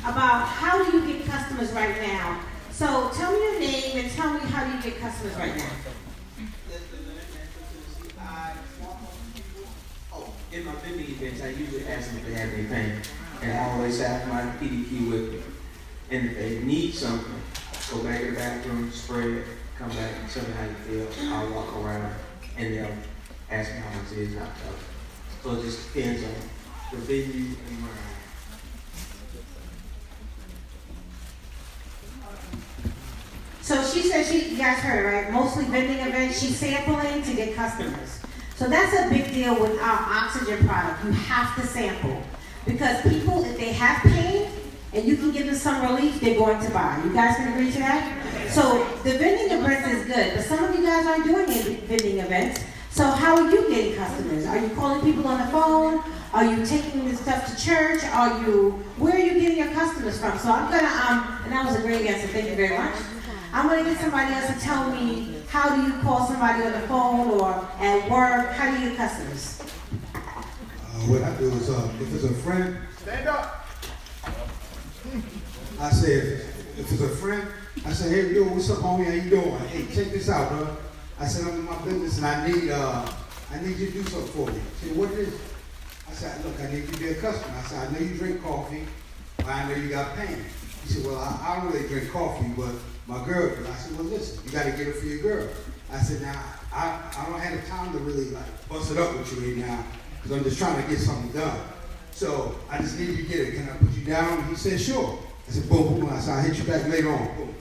about how do you get customers right now. So tell me your name and tell me how do you get customers right now. In my vending events, I usually ask them if they have anything, and I always have my PDQ with me. And if they need something, go back to the bathroom, spray it, come back and tell me how you feel. I'll walk around and they'll ask me how much it is, and I'll tell them. So it just depends on the venue and where I am. So she said you guys heard, right? Mostly vending events, she's sampling to get customers. So that's a big deal with our oxygen product. You have to sample. Because people, if they have pain and you can give them some relief, they're going to buy. You guys can agree to that? So the vending events is good, but some of you guys aren't doing vending events. So how are you getting customers? Are you calling people on the phone? Are you taking this stuff to church? Where are you getting your customers from? So I'm gonna, and that was a great answer, thank you very much. I'm gonna get somebody else to tell me, how do you call somebody on the phone or at work? How do you get customers? What I do is, if it's a friend, stand up. I say, if it's a friend, I say, hey, yo, what's up, homie? How you doing? Hey, check this out, bro. I said, I'm in my business and I need you to do something for me. I said, what is it? I said, look, I need you to be a customer. I said, I know you drink coffee, but I know you got pain. He said, well, I don't really drink coffee, but my girl does. I said, well, listen, you got to get it for your girl. I said, now, I don't have the time to really like bust it up with you right now, because I'm just trying to get something done. So I just need you to get it. Can I put you down? He said, sure. I said, boom, boom. I said, I'll hit you back later on. Boom.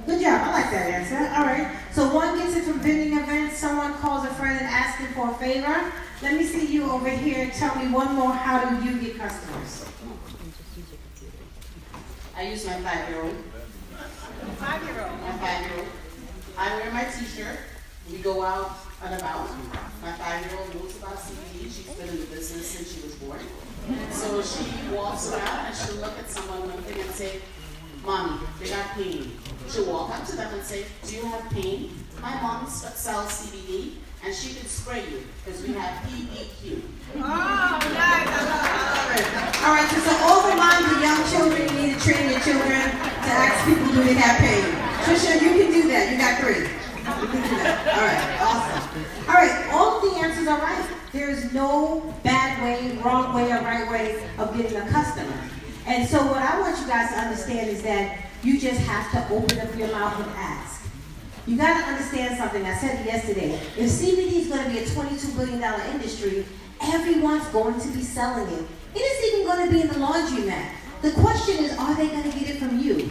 Good job, I like that answer. All right, so one gets it from vending events, someone calls a friend and asks him for a favor. Let me see you over here. Tell me one more, how do you get customers? I use my 5-year-old. My 5-year-old. I wear my t-shirt. We go out and about. My 5-year-old knows about CBD. She's been in the business since she was born. So she walks around and she'll look at someone one thing and say, Mommy, they got pain. She'll walk up to them and say, do you have pain? My mom sells CBD and she can spray you because we have PDQ. Oh, nice. All right, so all the moms and young children, you need to train your children to ask people, do they have pain? Trisha, you can do that. You got 3. You can do that. All right, awesome. All right, all of the answers are right. There's no bad way, wrong way, or right way of getting a customer. And so what I want you guys to understand is that you just have to open up your mouth and ask. You got to understand something. I said it yesterday. If CBD is going to be a $22 billion industry, everyone's going to be selling it. It is even going to be in the laundromat. The question is, are they going to get it from you?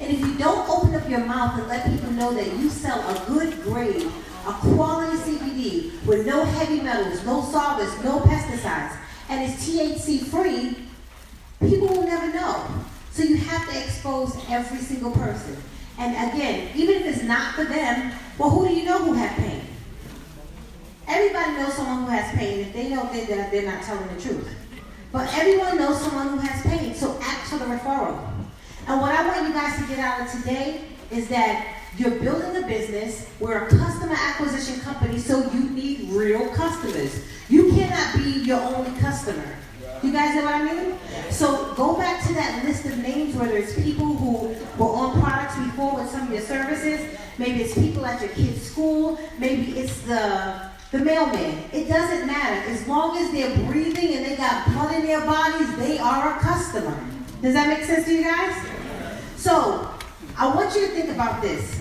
And if you don't open up your mouth and let people know that you sell a good grade, a quality CBD with no heavy metals, no solvents, no pesticides, and it's THC free, people will never know. So you have to expose every single person. And again, even if it's not for them, well, who do you know who have pain? Everybody knows someone who has pain. If they know they're not telling the truth. But everyone knows someone who has pain, so ask for the referral. And what I want you guys to get out of today is that you're building a business. We're a customer acquisition company, so you need real customers. You cannot be your only customer. You guys know what I mean? So go back to that list of names, whether it's people who were on products before with some of your services, maybe it's people at your kid's school, maybe it's the mailman. It doesn't matter. As long as they're breathing and they got blood in their bodies, they are a customer. Does that make sense to you guys? So I want you to think about this.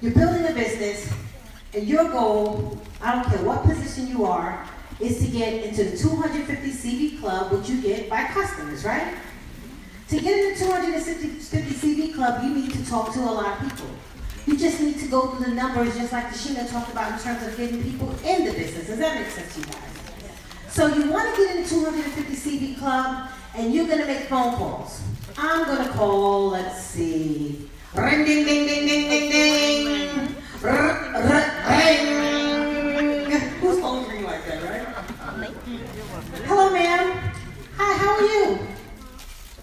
You're building a business, and your goal, I don't care what position you are, is to get into the 250 CV club, which you get by customers, right? To get in the 250 CV club, you need to talk to a lot of people. You just need to go through the numbers, just like Tashina talked about in terms of getting people in the business. Does that make sense to you guys? So you want to get in the 250 CV club, and you're going to make phone calls. I'm going to call, let's see, ring, ding, ding, ding, ding, ding, ding, ring. Whose phone ring like that, right? Hello, ma'am. Hi, how are you?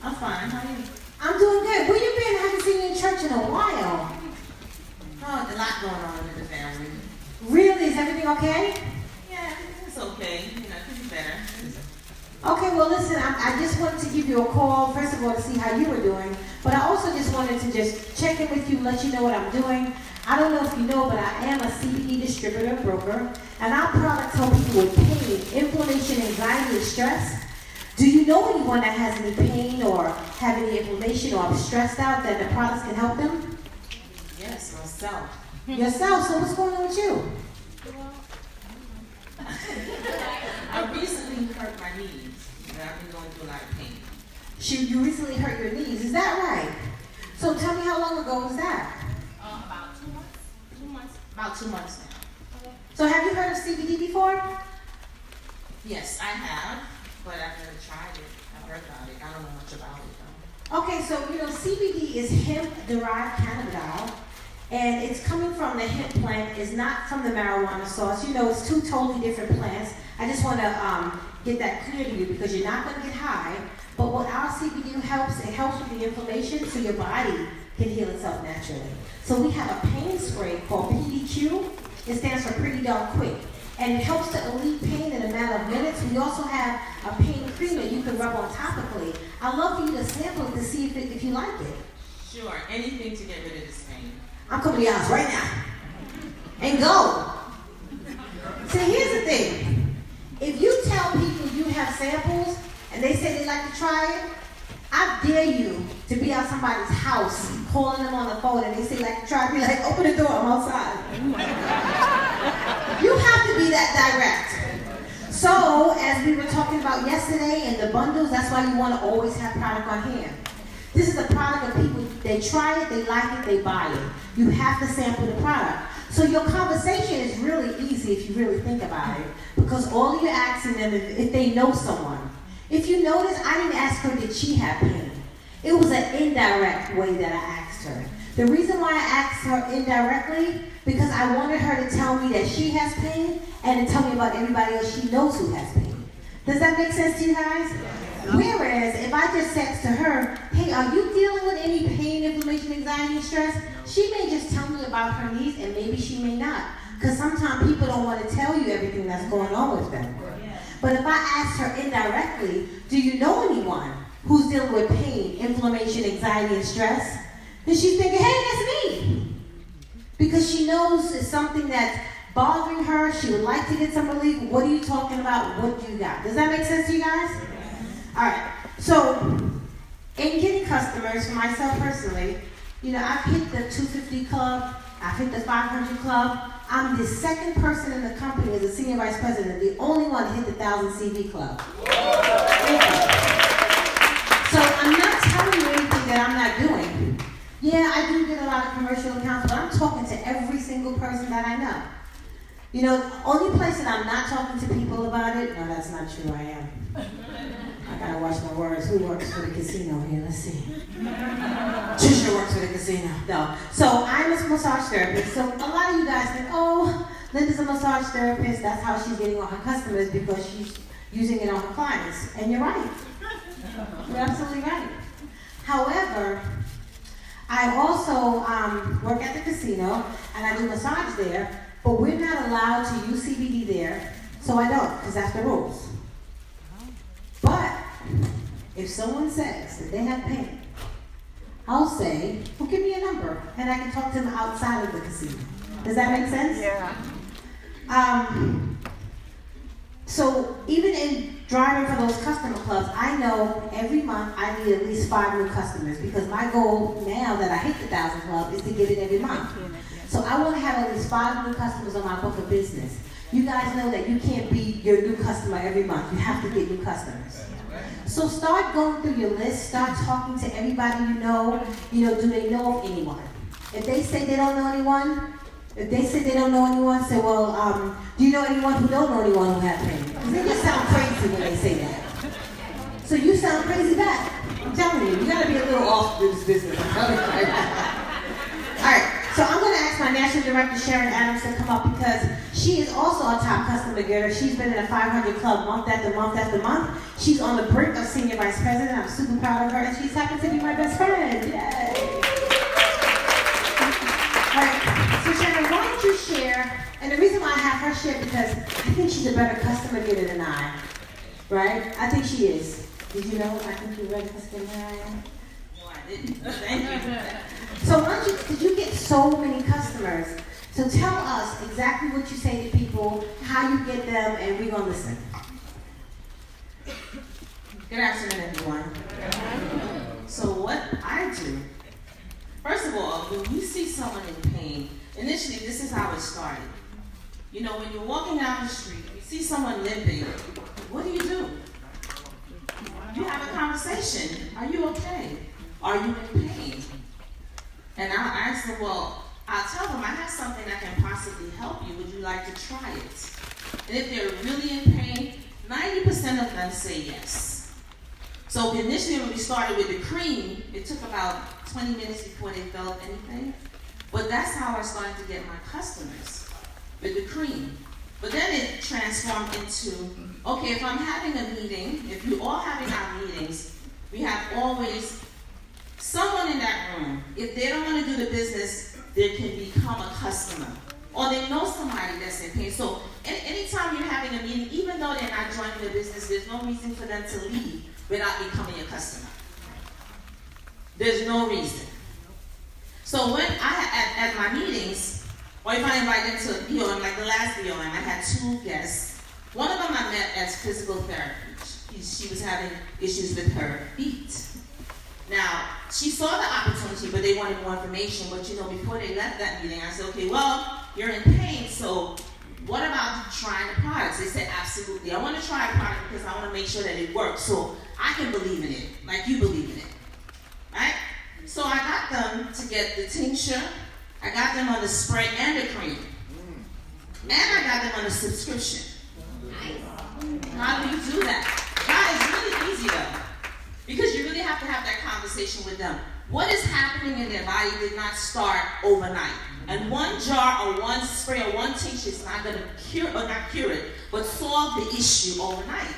I'm fine. How are you? I'm doing good. Where you been? I haven't seen you in church in a while. Oh, a lot going on in the family. Really? Is everything okay? Yeah, it's okay. You know, it could be better. Okay, well listen, I just wanted to give you a call, first of all, to see how you were doing, but I also just wanted to just check in with you, let you know what I'm doing. I don't know if you know, but I am a CBD distributor and broker, and our products help people with pain, inflammation, anxiety, and stress. Do you know anyone that has any pain or have any inflammation or are stressed out that the products can help them? Yes, myself. Yourself, so what's going on with you? I recently hurt my knees, and I've been going through a lot of pain. You recently hurt your knees, is that right? So tell me, how long ago was that? About 2 months. 2 months. About 2 months now. So have you heard of CBD before? Yes, I have, but I've never tried it. I've heard about it. I don't know much about it though. Okay, so CBD is hemp-derived cannabidiol, and it's coming from the hemp plant. It's not from the marijuana source. It's two totally different plants. I just want to get that clear to you because you're not going to get high. But what our CBD helps, it helps with the inflammation so your body can heal itself naturally. So we have a pain spray called PDQ. It stands for Pretty Dark Quick. And it helps to alleviate pain in a matter of minutes. We also have a pain cream that you can rub on topically. I'd love for you to sample it to see if you like it. Sure, anything to get rid of this pain. I'm coming to your house right now. And go. See, here's the thing. If you tell people you have samples and they say they'd like to try it, I dare you to be at somebody's house calling them on the phone and they say like to try it. Be like, open the door, I'm outside. You have to be that direct. So, as we were talking about yesterday in the bundles, that's why you want to always have product on hand. This is a product of people, they try it, they like it, they buy it. You have to sample the product. So your conversation is really easy if you really think about it, because all you're asking them is if they know someone. If you notice, I didn't ask her, did she have pain? It was an indirect way that I asked her. The reason why I asked her indirectly, because I wanted her to tell me that she has pain and to tell me about everybody else she knows who has pain. Does that make sense to you guys? Whereas, if I just said to her, hey, are you dealing with any pain, inflammation, anxiety, and stress? She may just tell me about her needs, and maybe she may not. Because sometimes people don't want to tell you everything that's going on with them. But if I asked her indirectly, do you know anyone who's dealing with pain, inflammation, anxiety, and stress? Then she's thinking, hey, that's me. Because she knows it's something that's bothering her. She would like to get some relief. What are you talking about? What do you got? Does that make sense to you guys? All right. So, in getting customers, for myself personally, I've hit the 250 club. I've hit the 500 club. I'm the second person in the company as a senior vice president, the only one to hit the 1,000 CV club. So I'm not telling you anything that I'm not doing. Yeah, I do get a lot of commercial accounts, but I'm talking to every single person that I know. The only place that I'm not talking to people about it, no, that's not true, I am. I gotta watch my words. Who works for the casino here? Let's see. Trisha works for the casino. No. So I'm a massage therapist. So a lot of you guys think, oh, Linda's a massage therapist. That's how she's getting all her customers because she's using it on her clients. And you're right. You're absolutely right. However, I also work at the casino and I do massage there, but we're not allowed to use CBD there, so I don't, because that's the rules. But if someone says that they have pain, I'll say, well, give me a number, and I can talk to them outside of the casino. Does that make sense? Yeah. So even in driving for those customer clubs, I know every month I need at least 5 new customers because my goal now that I hit the 1,000 club is to get it every month. So I want to have at least 5 new customers on my book of business. You guys know that you can't be your new customer every month. You have to get new customers. So start going through your list. Start talking to everybody you know. Do they know of anyone? If they say they don't know anyone, say, well, do you know anyone who don't know anyone who has pain? Because they just sound crazy when they say that. So you sound crazy back. I'm telling you, you got to be a little off with this business. I'm telling you right now. All right. So I'm going to ask my national director, Sharon Adams, to come up because she is also a top customer getter. She's been in a 500 club month after month after month. She's on the brink of senior vice president. I'm super proud of her, and she's happy to be my best friend. Yay! All right. So Sharon, why don't you share? And the reason why I have her share because I think she's a better customer getter than I. right? I think she is. Did you know? I think you're ready for skincare. No, I didn't. Thank you. So did you get so many customers? So tell us exactly what you say to people, how you get them, and we're gonna listen. Good afternoon, everyone. So what I do, first of all, when you see someone in pain, initially this is how it started. You know, when you're walking down the street, you see someone limping, what do? You have a conversation. Are you okay? Are you in pain? And I'll ask them, well, I'll tell them I have something that can possibly help you. Would you like to try it? And if they're really in pain, 90% of them say yes. So initially when we started with the cream, it took about 20 minutes before they felt anything. But that's how I started to get my customers, with the cream. But then it transformed into, okay, if I'm having a meeting, if you all having our meetings, we have always someone in that room. If they don't want to do the business, they can become a customer. Or they know somebody that's in pain. So anytime you're having a meeting, even though they're not joining the business, there's no reason for them to leave without becoming a customer. There's no reason. So when at my meetings, or if I invite them to a BOM, like the last BOM, I had 2 guests. One of them I met as physical therapy. She was having issues with her feet. Now, she saw the opportunity, but they wanted more information. But you know, before they left that meeting, I said, okay, well, you're in pain, so what about trying the products? They said, absolutely. I want to try a product because I want to make sure that it works, so I can believe in it, like you believe in it, right? So I got them to get the tincture, I got them on the spray and the cream, and I got them on a subscription. How do you do that? God, it's really easy though. Because you really have to have that conversation with them. What is happening in their body did not start overnight. And one jar or one spray or one tincture is not going to cure, or not cure it, but solve the issue overnight.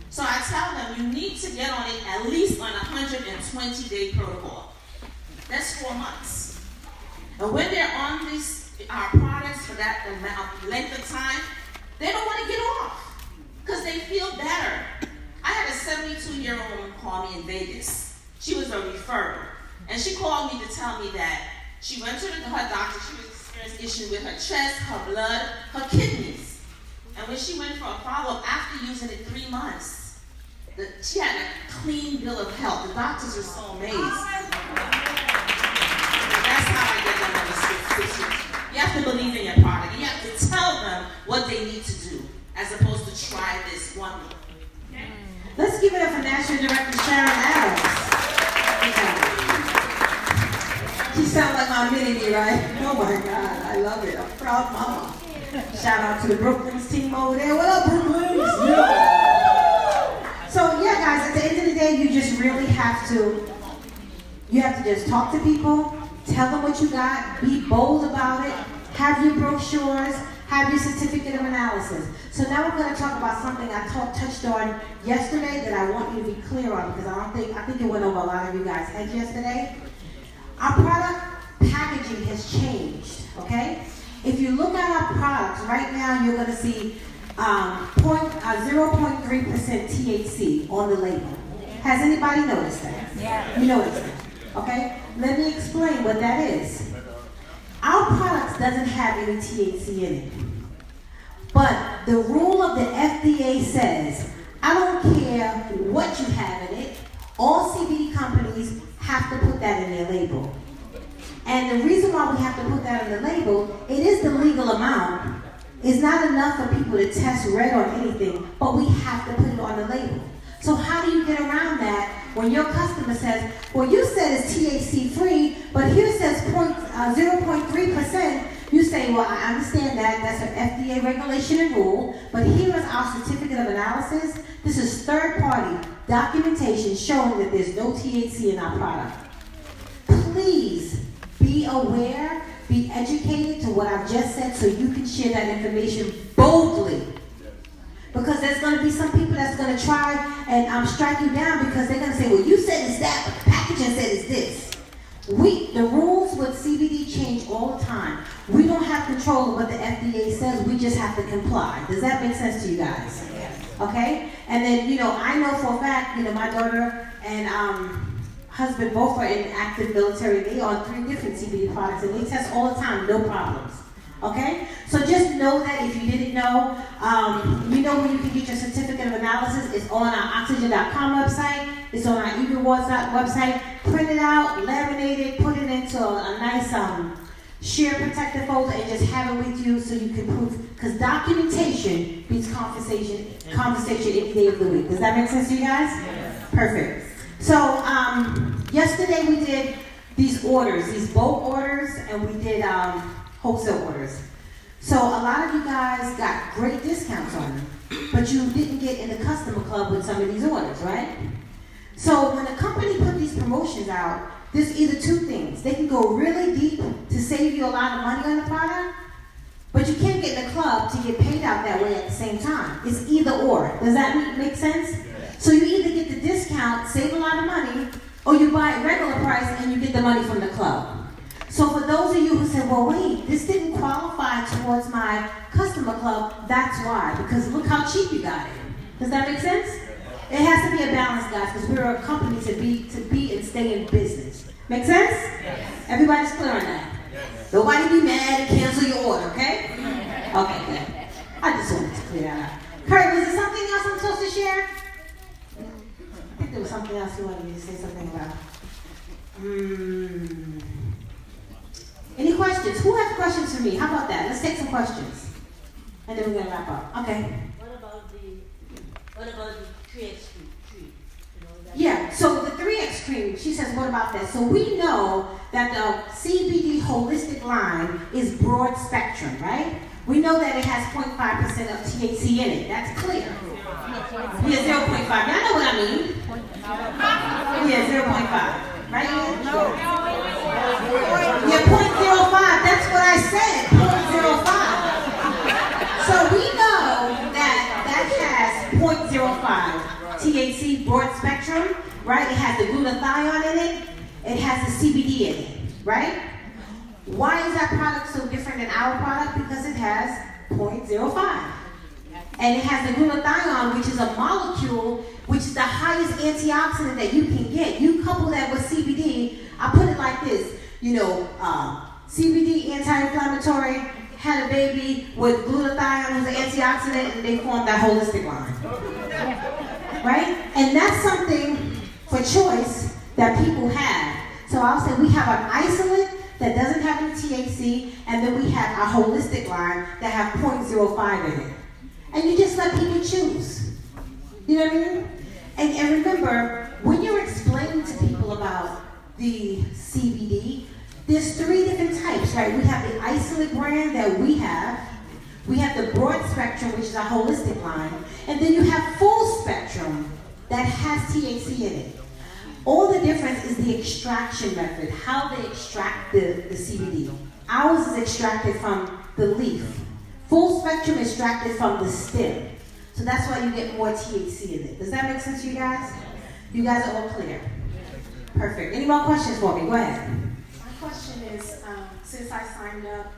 So I tell them you need to get on it at least on a 120-day protocol. That's 4 months. And when they're on our products for that length of time, they don't want to get off because they feel better. I had a 72-year-old woman call me in Vegas. She was a referral. And she called me to tell me that she went to her doctor. She was experiencing issues with her chest, her blood, her kidneys. And when she went for a follow-up after using it 3 months, she had a clean bill of health. The doctors were so amazed. That's how I get them on the subscription. You have to believe in your product. You have to tell them what they need to do, as opposed to try this one week. Let's give it up for National Director Sharon Adams. She sounds like my mini-me, right? Oh my God, I love it. I'm a proud mama. Shout out to the Brooklyns team over there. What up, Brooklyns? Yeah. So yeah, guys, at the end of the day, you just really have to just talk to people, tell them what you got, be bold about it, have your brochures, have your certificate of analysis. So now we're going to talk about something I touched on yesterday that I want you to be clear on, because I think it went over a lot of you guys' heads yesterday. Our product packaging has changed, okay? If you look at our products, right now you're going to see 0.3% THC on the label. Has anybody noticed that? Yeah. You noticed that, okay? Let me explain what that is. Our products doesn't have any THC in it. But the rule of the FDA says, I don't care what you have in it, all CBD companies have to put that in their label. And the reason why we have to put that on the label, it is the legal amount. It's not enough for people to test red on anything, but we have to put it on the label. So how do you get around that when your customer says, well, you said it's THC free, but here it says 0.3%. You say, well, I understand that. That's an FDA regulation and rule, but here is our certificate of analysis. This is third-party documentation showing that there's no THC in our product. Please be aware, be educated to what I've just said so you can share that information boldly. Because there's going to be some people that's going to try and strike you down because they're going to say, well, you said it's that, but the packaging said it's this. The rules with CBD change all the time. We don't have control of what the FDA says. We just have to comply. Does that make sense to you guys? Yes. Okay? And then, I know for a fact, my daughter and husband both are in active military. They are on 3 different CBD products and they test all the time, no problems. Okay? So just know that if you didn't know, where you can get your certificate of analysis. It's on our oxygen.com website. It's on our eRewards website. Print it out, laminate it, put it into a nice share protected folder and just have it with you so you can prove. Because documentation beats conversation any day of the week. Does that make sense to you guys? Yes. Perfect. So yesterday we did these orders, these bulk orders, and we did wholesale orders. So a lot of you guys got great discounts on them, but you didn't get in the customer club with some of these orders, right? So when a company put these promotions out, there's either 2 things. They can go really deep to save you a lot of money on the product, but you can't get in the club to get paid out that way at the same time. It's either or. Does that make sense? So you either get the discount, save a lot of money, or you buy it regular price and you get the money from the club. So for those of you who said, well, wait, this didn't qualify towards my customer club, that's why, because look how cheap you got it. Does that make sense? It has to be a balance, guys, because we're a company to be and stay in business. Make sense? Yes. Everybody's clear on that? Yes. Nobody be mad and cancel your order, okay? Okay, good. I just wanted to clear that up. Kurt, was there something else I'm supposed to share? I think there was something else you wanted me to say something about. Any questions? Who has questions for me? How about that? Let's take some questions. And then we're going to wrap up. Okay. What about the 3X cream? Yeah, so the 3X cream, she says, what about that? So we know that the CBD holistic line is broad spectrum, right? We know that it has 0.5% of THC in it. That's clear. Yeah, 0.5. Y'all know what I mean. Yeah, 0.5. Right? Yeah, 0.05. That's what I said. 0.05. So we know that has 0.05 THC, broad spectrum, right? It has the glutathione in it. It has the CBD in it, right? Why is that product so different than our product? Because it has 0.05. And it has the glutathione, which is a molecule, which is the highest antioxidant that you can get. You couple that with CBD, I put it like this, CBD, anti-inflammatory, had a baby with glutathione, who's an antioxidant, and they formed that holistic line. Right? And that's something for choice that people have. So I'll say we have an isolate that doesn't have any THC, and then we have a holistic line that have 0.05 in it. And you just let people choose. You know what I mean? And remember, when you're explaining to people about the CBD, there's 3 different types, right? We have the isolate brand that we have. We have the broad spectrum, which is a holistic line. And then you have full spectrum that has THC in it. All the difference is the extraction method, how they extract the CBD. Ours is extracted from the leaf. Full spectrum is extracted from the stem. So that's why you get more THC in it. Does that make sense to you guys? You guys are all clear? Perfect. Any more questions for me? Go ahead. My question is, since I signed up,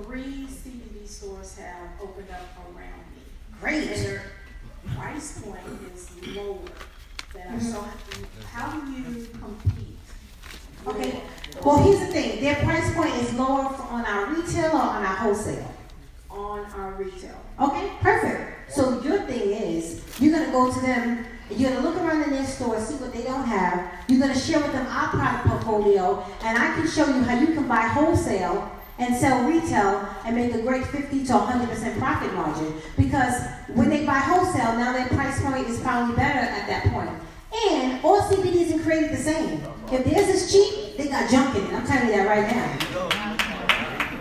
3 CBD stores have opened up around me. Great. And their price point is lower than I saw. How do you compete? Okay. Well, here's the thing. Their price point is lower on our retail or on our wholesale? On our retail. Okay, perfect. So your thing is, you're going to go to them, you're going to look around in their store, see what they don't have. You're going to share with them our product portfolio, and I can show you how you can buy wholesale and sell retail and make a great 50 to 100% profit margin. Because when they buy wholesale, now their price point is probably better at that point. And all CBD isn't created the same. If theirs is cheap, they got junk in it. I'm telling you that right now.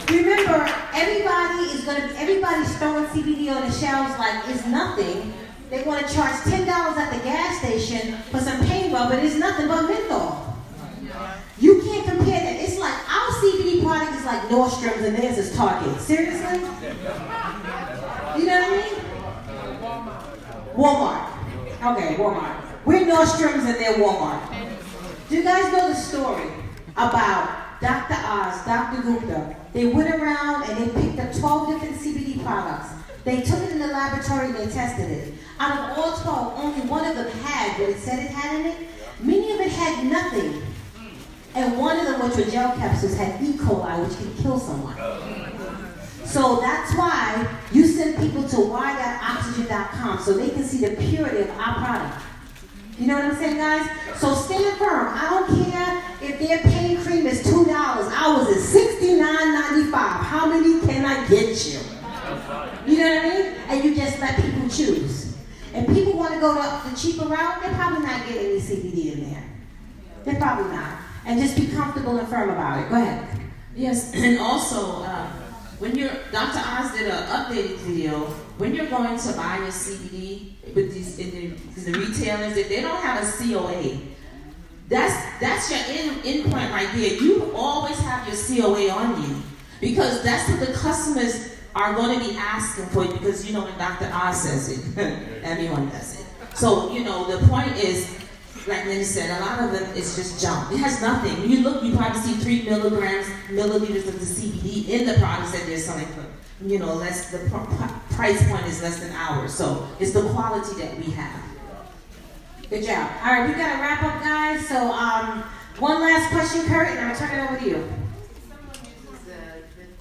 Remember, everybody's throwing CBD on the shelves like it's nothing. They want to charge $10 at the gas station for some pain rub, but it's nothing but menthol. You can't compare that. It's like our CBD product is like Nordstrom's and theirs is Target. Seriously? You know what I mean? Walmart. Okay, Walmart. We're Nordstrom's and they're Walmart. Do you guys know the story about Dr. Oz, Dr. Gupta? They went around and they picked up 12 different CBD products. They took it in the laboratory and they tested it. Out of all 12, only one of them had what it said it had in it. Many of it had nothing. And one of them, which were gel capsules, had E. coli, which can kill someone. So that's why you send people to y.oxygen.com so they can see the purity of our product. You know what I'm saying, guys? So stand firm. I don't care if their pain cream is $2. Ours is $69.95. How many can I get you? You know what I mean? And you just let people choose. If people want to go the cheaper route, they're probably not getting any CBD in there. They're probably not. And just be comfortable and firm about it. Go ahead. Yes, and also, when Dr. Oz did an updated video, when you're going to buy your CBD with the retailers, if they don't have a COA, that's your in point right there. You always have your COA on you because that's what the customers are going to be asking for, because you know when Dr. Oz says it, everyone does it. So, you know, the point is, like Linda said, a lot of them is just junk. It has nothing. When you look, you probably see 3 milliliters of the CBD in the products that they're selling for. You know, the price point is less than ours. So it's the quality that we have. Good job. All right, we got to wrap up, guys. So one last question, Kurt, and I'm going to turn it over to you. Someone uses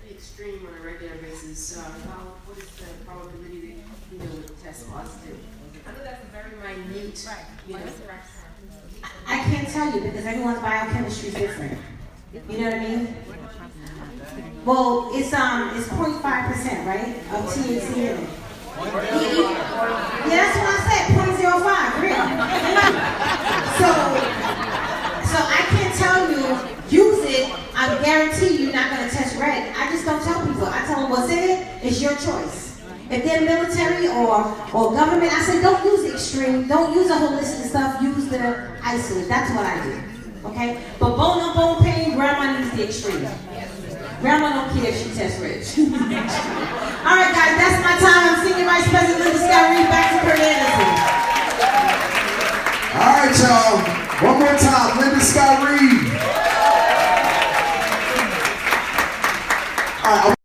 the extreme on a regular basis. What is the probability that would test positive? I know that's a very minute, I can't tell you because everyone's biochemistry is different. You know what I mean? Well, it's 0.5%, right, of THC in it. Yeah, that's what I said, 0.05, real. So I can't tell you, use it, I guarantee you're not going to test red. I just don't tell people. I tell them what's in it, it's your choice. If they're military or government, I say don't use the extreme, don't use the holistic stuff, use the isolate. That's what I do, okay? But bone on bone pain, grandma needs the extreme. Grandma don't care if she tests rich. All right, guys, that's my time. I'm Senior Vice President Linda Scott Reed, back to Kurt Anderson. All right, y'all. One more time, Linda Scott Reed. All right.